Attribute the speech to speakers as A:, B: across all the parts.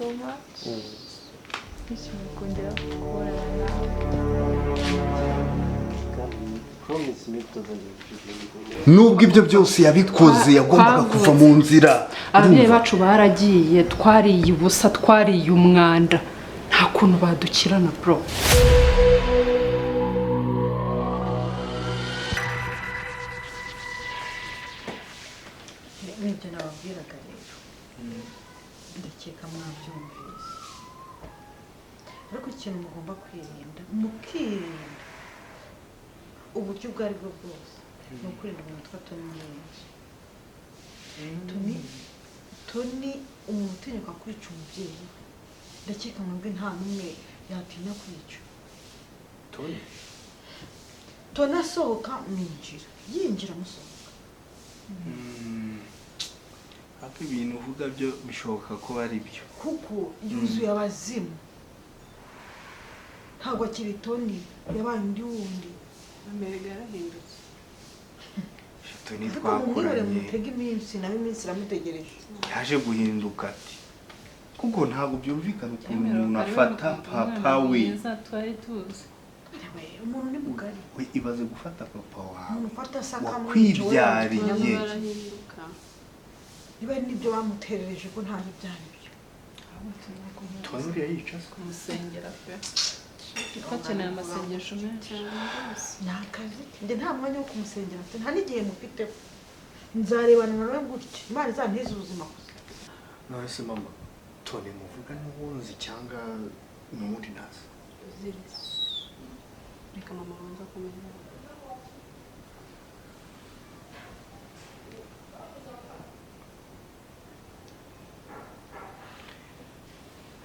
A: so much. Nishimiye kongera kubonana nawe.
B: Nubwo ibyo byose yabikoze yagombaga kuva mu nzira.
A: Ababyeyi bacu baragiye, twariye ubusa, twariye umwanda. Nta kuntu badukirana bro.
C: Nibyo nababwiraga rero. Ndakeka mwabyumvise. Ariko ikintu mugomba kwirinda, mukirinda uburyo ubwo ari bwo bwose. Ni ukwirinda umuntu witwa Tonny. Tonny umuntu utinyuka kwica umubyeyi. Ndakeka mwebwe nta n'umwe yatinya kwica. Tonny asohoka mwinjira, yinjira musohoka.
D: Ako ibintu uvuga byo bishoboka ko ari byo.
C: Kuko yuzuye abazimu. Ntabwo akiri Tonny, yabaye undi wundi.
A: Amerika yarahindutse.
D: Tonny twakoranye.
C: Mutega iminsi nawe iminsi iramutegereje.
D: Yaje guhinduka ati. Kuko ntabwo byumvikana ukuntu umuntu afata Papawe.
A: Twari tuzi.
C: Umuntu ni mugari.
D: We ibaze gufata papa wawe.
C: Umuntu ufata saka
D: kwibyariye.
C: Niba nibyo bamuterereje ko nta byari byo.
D: Tonny yayica
A: kumusengera pe. Twakeneye amasengesho menshi.
C: Nakazi. Nde nta mwanya wo kumusengera pe. Nta n'igihe mufite. Nzarebana nawe gutya. Imana izantiza ubuzima gusa.
B: Nawe se mama, Tonny muvuga n'ubuzi cyangwa n'undi nazi.
A: Reka mama wanza kumenya.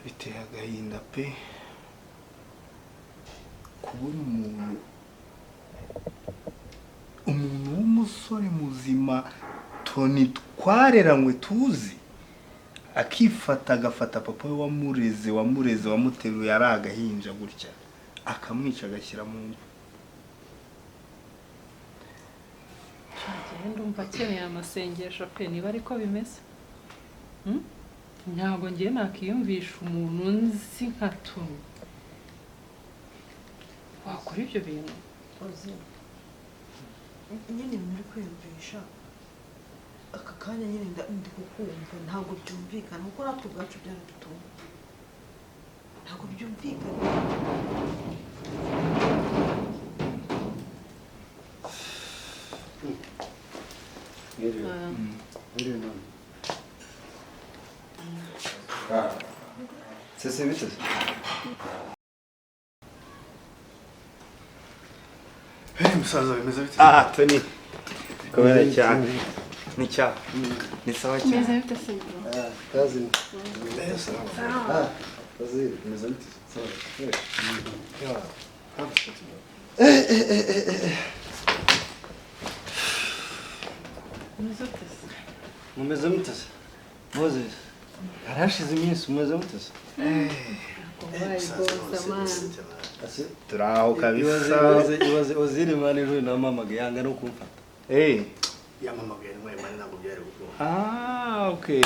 D: Biteye agahinda pe. Kubona umuntu w'umusore muzima Tonny twareranywe tuzi akifata agafata papa we wamureze wamuteruye ari agahinja gutya akamwica agashyira mu mva.
A: Ndumva akeneye amasengesho pe, niba ariko bimeze. Ntabwo ngiye nakiyumvisha umuntu nzi nka Tonny wakora ibyo bintu.
C: Nyine muri kwiyumvisha aka kanya nyine ndi kukumva ntabwo byumvikana kuko natwe ubwacu byaradutunga. Ntabwo byumvikana.
B: Sese bitte.
D: Musaza bimeze bite? Tonny. Komera cyane. Ni cya. Ni sawa cyane.
A: Meze bite se?
B: Kazi.
E: Kazi bimeze bite? Sawa. Mumeze mute se? Moses. Harashize iminsi mumeze mute se?
D: Turaho kabisa.
E: Ibaze Ozire mani ejo namamagaye yanga no kumfata.
B: Yamamagaye mwana ntabwo byari gukora.
D: Okay.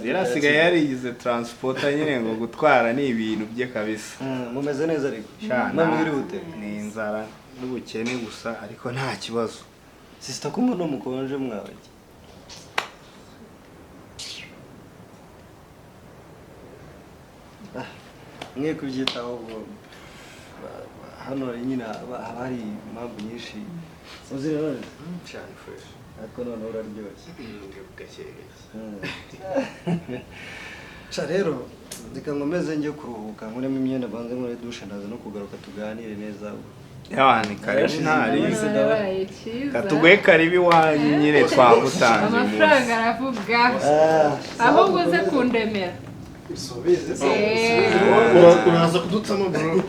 D: Yarasigaye yarigize transporter nyine ngo gutwara ni ibintu bye kabisa.
E: Mumeze neza ariko.
D: Mama iri bute? Ni inzara n'ubukene gusa ariko nta kibazo.
E: Sister kumwe no mukonje mwabaye. Mwe kubyitaho ubwo hano nyine hari impamvu nyinshi uzire none
B: Cyane fresh.
E: ariko none uraryoshye
B: Gakegeza.
E: Sha rero ndika ngomeze njye kuruhuka nkuremo imyenda banze muri dushe ndaza no kugaruka tuganire neza.
D: Yabani karibu ntari. Katugwe karibi wanyu nyine twagutanze.
A: Amafaranga aravuga. Aho uguze kundemera.
E: Subize.
B: Uraza kudutsamo bro.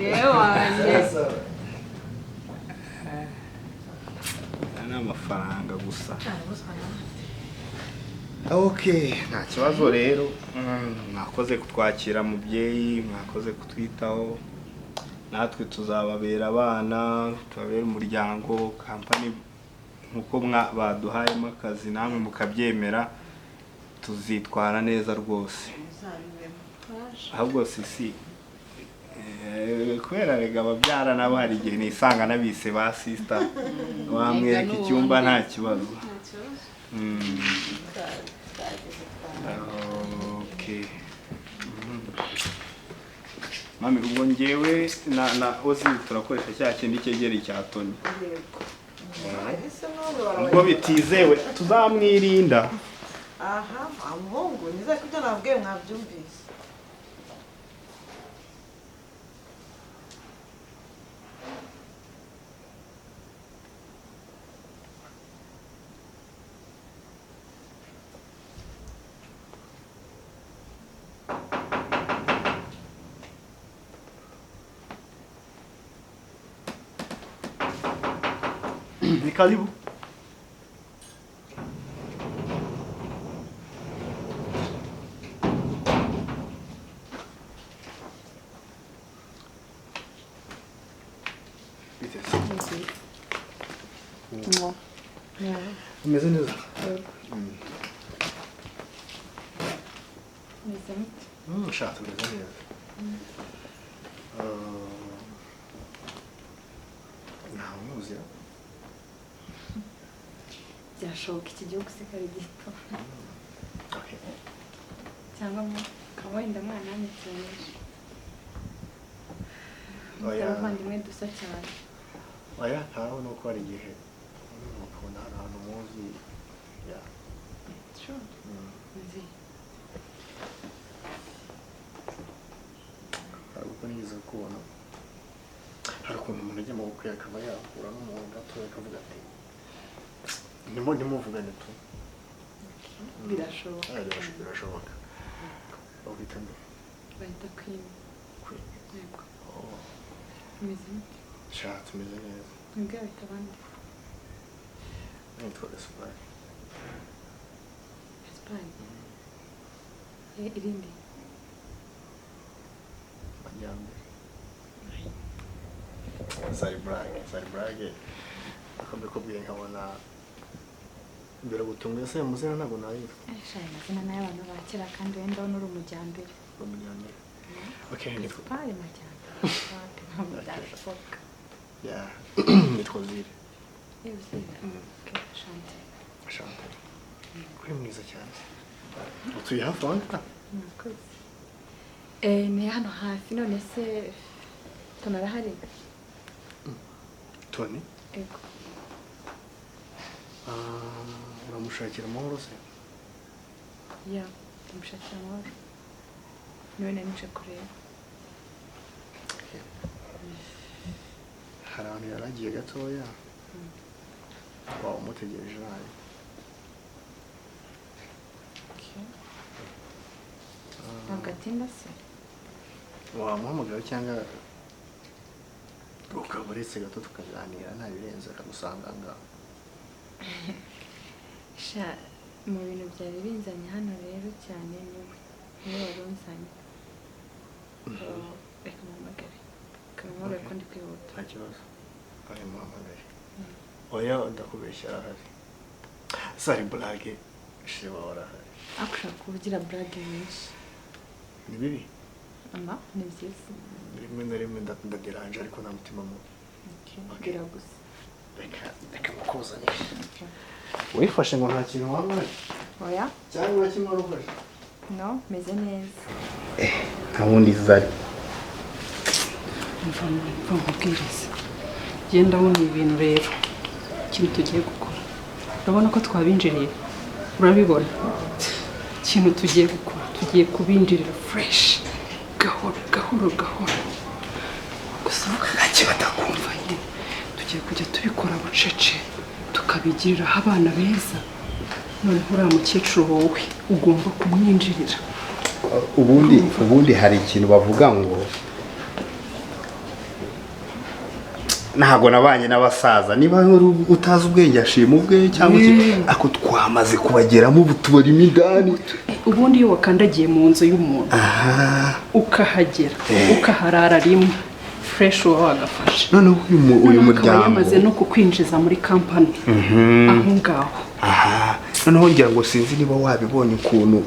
D: Ana amafaranga gusa. Okay, nta kibazo rero. Mwakoze kutwakira mubyeyi, mwakoze kutwitaho. Natwe tuzababera abana, tubabera umuryango, company nkuko baduhayemo akazi namwe mukabyemera tuzitwara neza rwose. ahubwo sisi kubera rega ababyara nabo hari igihe nisanga nabise ba sister wamwereka icyumba nta kibazo. Okay. Mami ubwo ngewe na ozi turakoresha cya kindi cyegera cya Tonny. Ubwo bitizewe tuzamwirinda.
C: Aha, amuhungu niza kubyo nabwiye mwabyumvise.
B: Ni karibu. Umeze neza? Shaka umeze neza. Ntamuzi.
F: Byashoboka iki gihugu se kari gito.
B: Okay.
F: Cyangwa ukaba wenda mwana wanyereje.
B: Oya.
F: Abavandimwe dusa cyane.
B: Oya, ntaho nuko ari igihe. Ukabona ahantu muzi. Ya.
F: Sure. Nzi.
B: Ariko nigeze kubona. Hari ukuntu umuntu ajya mu bukwe akaba yakura n'umuntu gatoya akavuga ati nimuvugane tu.
F: Birashoboka.
B: Birashoboka. Bahita ndo.
F: Bahita Queen. Yego. Meze nte?
B: Sha tumeze neza.
F: Mbwa bahita bande.
B: Nitwa Gaspar.
F: Gaspar. Irindi.
B: Majyambere. Sari brage. Akambe ko bwiye nkabona mbere gutunga se muzina ntabwo nayiva.
F: Shaye mazina nayo abantu bakira kandi wenda uri umujyambere.
B: Umujyambere. Okay, nitwa.
F: Pare majyambere. Byashoboka.
B: Yeah. Nitwa Zire. Shante. Kuri mwiza cyane. Utuye hafi aho?
F: Ni hano hafi none se tunarahari.
B: Tonny?
F: Ego.
B: Uramushakira amahoro se?
F: Ya, ndamushakira amahoro. Niwe nanje kureba.
B: Hari ahantu yaragiye gatoya. Wow, umutegereje nawe.
F: Ntabwo atinda se?
B: Wamuhamagara cyangwa ukaba uretse gato tukaganira nta birenze akagusanga ngaho.
F: Sha mu bintu byari binzanye hano rero cyane niwe warunzanye. Reka muhamagare. Kamamagare ko ndi kwihuta.
B: Nta kibazo. Ari muhamagare. Oya ndakubeshya arahari. Sari brage shiba warahari.
F: Akushaka kuvugira brage nyinshi.
B: Ni bibi?
F: Ama ni byiza.
B: Rimwe na rimwe ndaderanje ariko nta mutima mubi.
F: Okay. Gusa.
B: Reka mukuzanye. Wifashe ngo nta kintu wambaye?
F: Oya?
B: Cyangwa kimwe warufashe?
F: No, meze neza.
B: Nta wundi zari.
A: Mvamubwiriza. Genda wumva ibintu rero. Ikintu tugiye gukora. Urabona ko twabinjiriye. Urabibona? Ikintu tugiye gukora. Tugiye kubinjirira fresh. Gahoro. Gusa gake batakumva nyine. Tugiye kujya tubikora bucece. Tukabigirira abana beza. None uriya mukecuru wowe ugomba kumwinjirira.
D: Ubundi hari ikintu bavuga ngo ntago nabanye n'abasaza niba utazi ubwenge ashima ubwe cyangwa ako twamaze kubageramo ubutubari imidani.
A: Ubundi iyo wakandagiye mu nzu y'umuntu ukahagera ukaharara rimwe fresh wa wagafasha.
D: None uyu muryango
A: yamaze no kukwinjiza muri company aho ngaho.
D: Noneho ngira ngo sinzi niba wabibonye ukuntu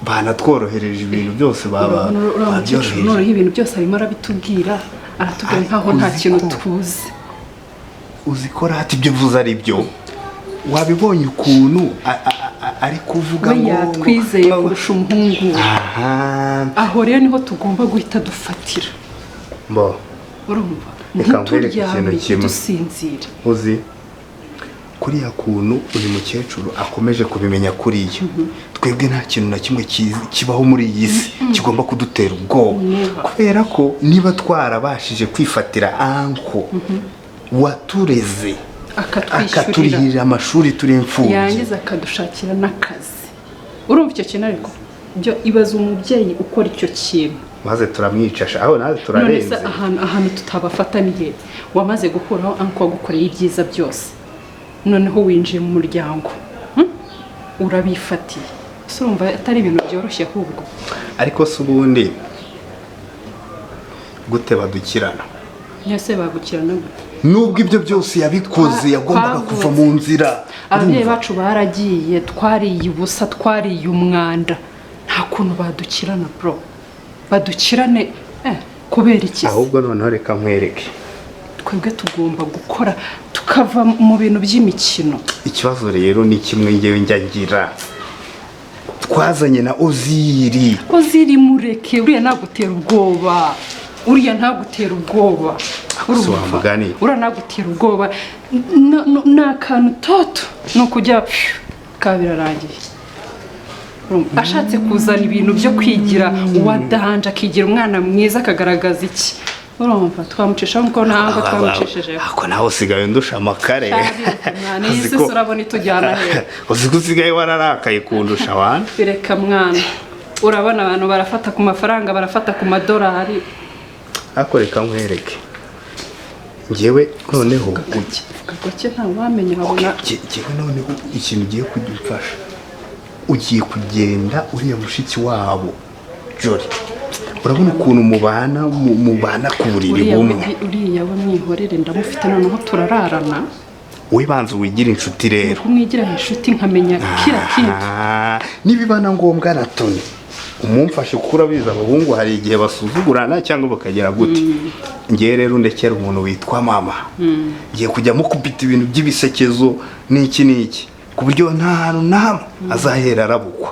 D: banatworohereje ibintu byose baba
A: babyoroheje noneho ibintu byose arimo arabitubwira aratubwira nkaho nta kintu tuzi
D: uzikora ati ibyo vuze ari byo wabibonye ukuntu ari kuvuga ngo
A: twizeye kurusha umuhungu aho rero niho tugomba guhita dufatira urumva ntituryame dusinzire
D: uzi kuriya kuntu uyu mukecuru akomeje kubimenya kuriya twebwe nta kintu na kimwe kibaho muri iyi si kigomba kudutera ubwoba kubera ko niba twarabashije kwifatira anko watureze akaturihirira amashuri turi imfubyi
A: yangiza akadushakira n'akazi urumva icyo kintu ariko byo ibaza umubyeyi ukora icyo kintu
D: maze turamwicasha aho naze turarenze
A: ahantu tutabafata ni he wamaze gukuraho anko wagukoreye ibyiza byose noneho winjiye mu muryango urabifatiye urumva atari ibintu byoroshye ahubwo
D: ariko se ubundi gute badukirana
A: yose bagukirana
D: nubwo ibyo byose yabikoze yagombaga kuva mu nzira
A: ababyeyi bacu baragiye twariye ubusa twariye umwanda nta kuntu badukirana bro badukirane kubera iki
D: ahubwo noneho reka nkwereke
A: twebwe tugomba gukora tukava mu bintu by'imikino
D: ikibazo rero ni kimwe ngewe njya ngira twazanye na Oziri
A: mureke uriya ntagutera ubwoba uriya ntagutera ubwoba uriya ntagutera ubwoba ni akantu toto ni ukujya kabirarangiye ashatse kuzana ibintu byo kwigira uwadanje akigira umwana mwiza akagaragaza iki urumva twamucisha nkuko ntabwo twamucishijeho
D: ako nawe usigaye ndusha amakare
A: n'isi urabona itujyana he
D: uzi ko usigaye wararakaye kundusha wana
A: bireka mwana urabona abantu barafata ku mafaranga barafata ku madolari
D: ako reka nkwereke ngewe noneho
A: gake nta wamenya habona
D: ngewe noneho ikintu ugiye kudufasha ugiye kugenda uriya mushiki wabo Jori urabona ukuntu mubana ku buriri bumwe
A: uriya we mwihorere ndamufite noneho turararana
D: we banza wigira inshuti rero
A: kumwigira inshuti nkamenya kira kintu
D: nibibana ngombwa na Tonny umumfashe kuko urabizi abahungu hari igihe basuzugurana cyangwa bakagera gute ngiye rero ndekera umuntu witwa mama ngiye kujya mukubita ibintu by'ibisekezo n'iki ku buryo nta hantu nahamwe azahera arabukwa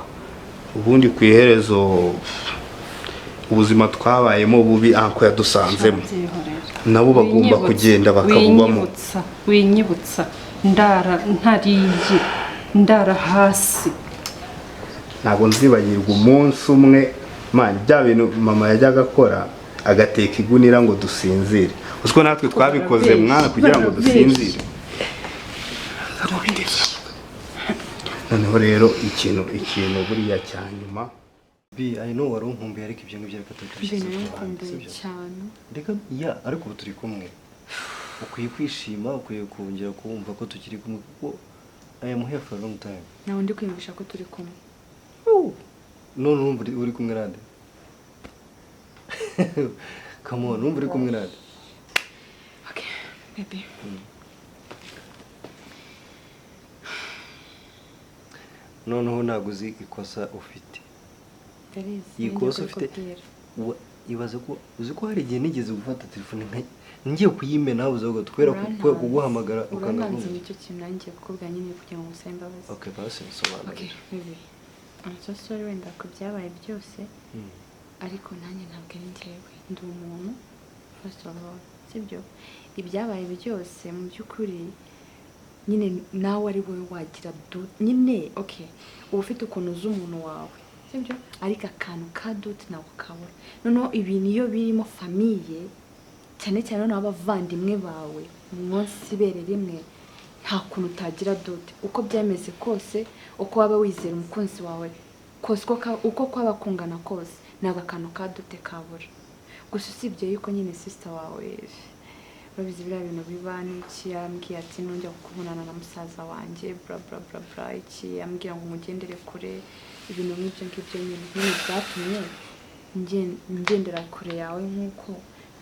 D: ubundi ku iherezo ubuzima twabayemo bubi anko yadusanzemo nabo bagomba kugenda bakabubamo
A: winyibutsa ndara ntariye ndara hasi
D: ntabwo nzibagirwa umunsi umwe mani bya bintu mama yajyaga akora agateka igunira ngo dusinzire uziko natwe twabikoze mwana kugira ngo dusinzire noneho rero ikintu buriya cya nyuma
E: I know wari unkumbuye ariko ibyo ngibyo ariko
F: tubishyize cyane
E: reka ariko ubu turi kumwe ukwiye kwishima ukwiye kongera kumva ko tukiri kumwe kuko I am here for a long time
F: nawe ndi kwiyumvisha ko turi kumwe
E: none urumva uri kumwe nande come on urumva uri kumwe nande
F: okay baby
E: noneho ntabwo uzi ikosa ufite ikosa ufite ibaze ko uzi ko hari igihe nigeze gufata telefone ngiye kuyimena nawe uzavuga twera kuguhamagara
F: ukananze nicyo kintu nanjye kukubwira nyine kugira ngo usabe imbabazi
E: okay basi nsobanura
F: okay baby I'm so sorry wenda ko byabaye byose ariko nanjye ntabwo ari njyewe ndi umuntu first of all sibyo ibyabaye byose mu by'ukuri nyine nawe ari wowe wagira nyine okay uba ufite ukuntu uzi umuntu wawe sibyo ariko akantu ka doute nawe kabura noneho ibintu iyo birimo famiye cyane cyane n'abavandimwe bawe munsi bere rimwe nta kuntu utagira doute uko byameze kose uko waba wizera umukunzi wawe kose uko kwaba kungana kose ntabwo akantu ka doute kabura gusa usibye yuko nyine sister wawe babizi biriya bintu biba n'iki yambwiye ati nongera kukubonana na musaza wanjye bla bla bla bla iki yambwira ngo umugendere kure ibintu nk'ibyo nyine byatumye ngendera kure yawe nk'uko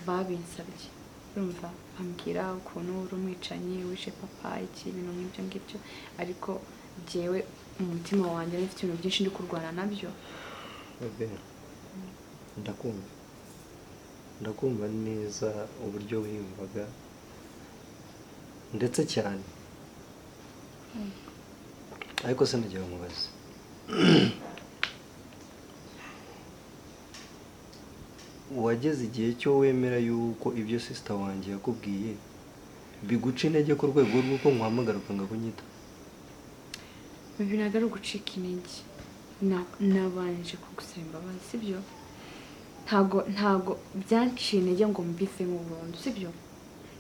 F: babinsabye urumva ambwira ukuntu uri umwicanyi wishe papa iki ibintu nk'ibyo ariko jyewe umutima wanjye n'ifite ibintu byinshi ndi kurwana nabyo
E: ndakumva neza uburyo wiyumvaga ndetse cyane ariko sinagira umubazi wageze igihe cyo wemera yuko ibyo sister wanjye yakubwiye biguca intege ku rwego rw'uko nkuhamagara ukanga kunyita?
F: Bibi ntabwo ari ugucika intege, nabanje kugusaba imbabazi sibyo? Ntago byanciye intege ngo mbivemo burundu sibyo?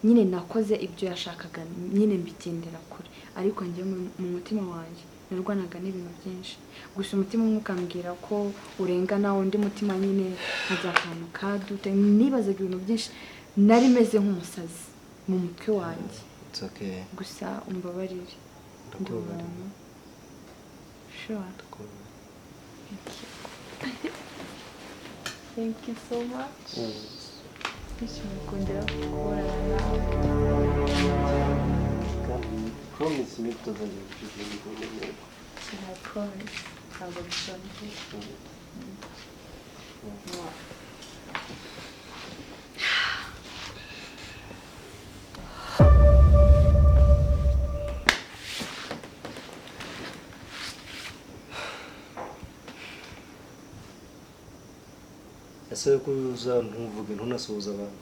F: Nyine nakoze ibyo yashakaga, nyine mbitendera kure, ariko njye mu mutima wanjye narwanaga n'ibintu byinshi. Gusa umutima umwe ukambwira ko urengana, undi mutima nyine nkajya akantu ka Gute, nibazaga ibintu byinshi, nari meze nk'umusazi mu mutwe wanjye.
E: It's okay.
F: Gusa umbabarire.
E: Ndakubabarira.
F: Sure. Thank you so much. Nishimiye kongera kubonana nawe.
E: Promise me tutazongera gucika intege.
F: I promise. Ntabwo bishoboye.
E: Ese ko uza ntuvuge ntunasuhuza abantu?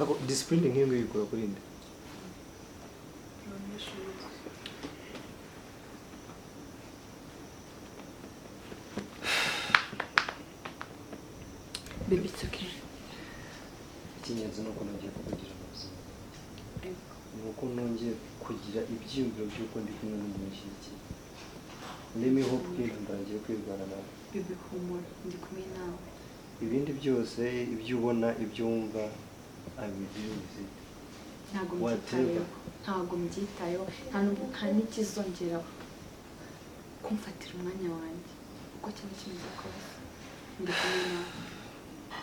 E: Ako discipline nk'iyo yikora kuri nde?
F: Baby, it's okay.
E: Ikinyenzi nuko nongeye kukugira ubuzima. Nuko nongeye kugira ibyiyumviro by'uko ndi kumwe n'umushyikiri. Let me hope ko ndangiye kwirwara nawe.
F: Baby, humura, ndi kumwe nawe.
E: Ibindi byose ibyo ubona ibyo wumva abibyuzi.
F: Ntabwo mbyitayeho, nta n'ikizongeraho kumfatira umwanya wanjye uko cyane kimeze kose. Ndi kumwe nawe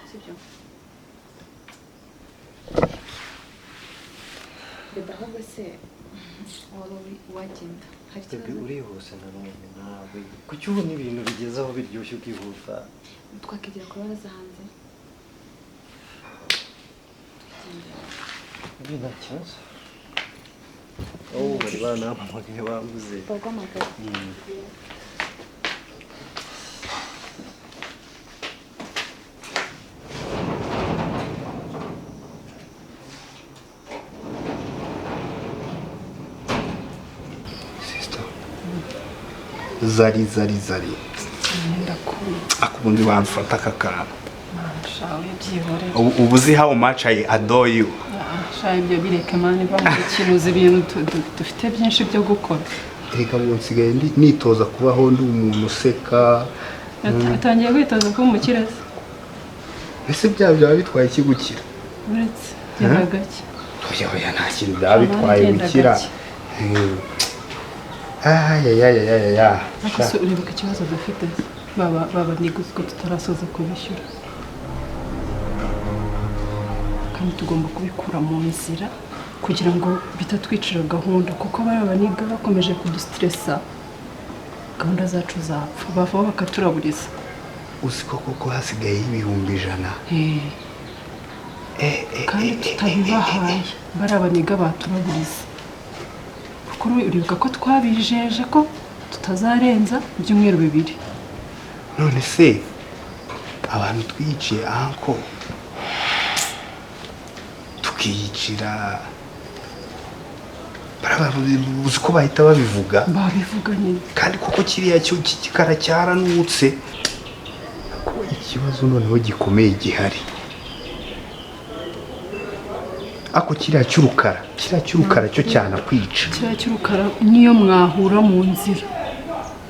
F: sibyo? Beba ahubwo se waba wagenda hari ikibazo?
E: Urihuse nanone nawe kuki ubona ibintu bigeze aho biryoshye ukihuta?
F: Twakigira ku baraza hanze.
E: Nta kibazo. Bari banampamagaye bambuze.
F: Bagwamagara.
D: Zari
A: ndakunda
D: akubundi bamfata kakana
A: shawe byihore
D: ubu uzi how much I adore you.
A: Shawe ibyo bireke mani bamukiruza ibintu dufite byinshi byo gukora.
D: Reka ngo nsigaye nitoza kubaho ndi umuntu useka.
A: Atangiye kwitoza kuba umukirezi.
D: Ese byaba bitwaye iki gukira?
A: Uretse genda gake.
D: Oya nta kintu byaba bitwaye gukira. Ya.
A: Akose uribuka ikibazo dufite baba niguziko tutarasoza kubishyura. Kandi tugomba kubikura mu nzira kugira ngo bitatwicira gahunda, kuko barabaniga bakomeje kudustressa, gahunda zacu zapfa bava bakaturaburiza.
D: Uziko koko hasigaye ibihumbi 100.
A: Kandi tutabibahaye barabaniga baturaburiza. Kuko uribuka ko twabijeje ko tutazarenza ibyumweru 2.
D: None se abantu twiciye anko tukiyicira barababuze ko bahita babivuga
A: nyine.
D: Kandi kuko kiriya cyo kikara cyaranutse ko ikibazo noneho gikomeye gihari. Ako kiriya cy'urukara cyo cyana kwica.
A: Kiriya cy'urukara niyo mwahura mu nzira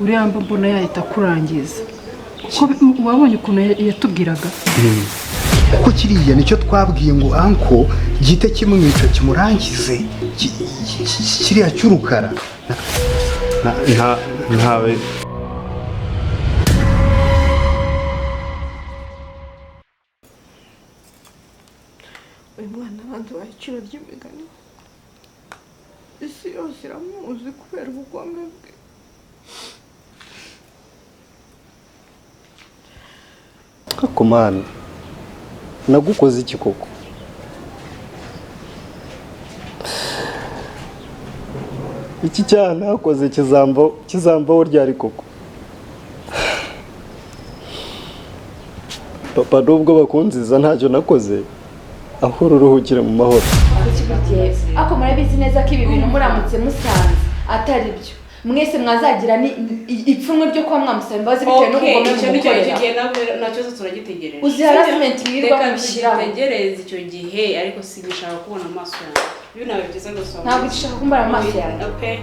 A: uriya mbona yahita kurangiza. Kuko wabonye ukuntu yatubwiraga.
D: Kuko kiriya nicyo twabwiye ngo anko gite kimwica kimurangize kiriya cy'urukara. Ntawe
C: uyu mwana abandi wayiciro ry'imigani. isi yose iramuzi kubera ubugome bwe.
E: Kakomana nagukoze iki koko? Iki cyaha nakoze kizambaho ryari koko? Papa nubwo bakunziza ntacyo nakoze, aho uruhukire mu mahoro.
F: Ako murabizi neza ko ibi bintu muramutse musanze atari byo, mwese mwazagira ni ipfunwe ryo kwa mwamusaba imbabazi bitewe n'ubugome
G: bw'umukorera. Nacyo turagitegereje.
F: Uzi harassment mwirwa mushyiraho.
G: Tegereze icyo gihe ariko sinishaka kubona amaso yawe. Ibi nawe byiza gusoma.
F: Ntabwo ushaka kumbara amaso yawe.
G: Okay.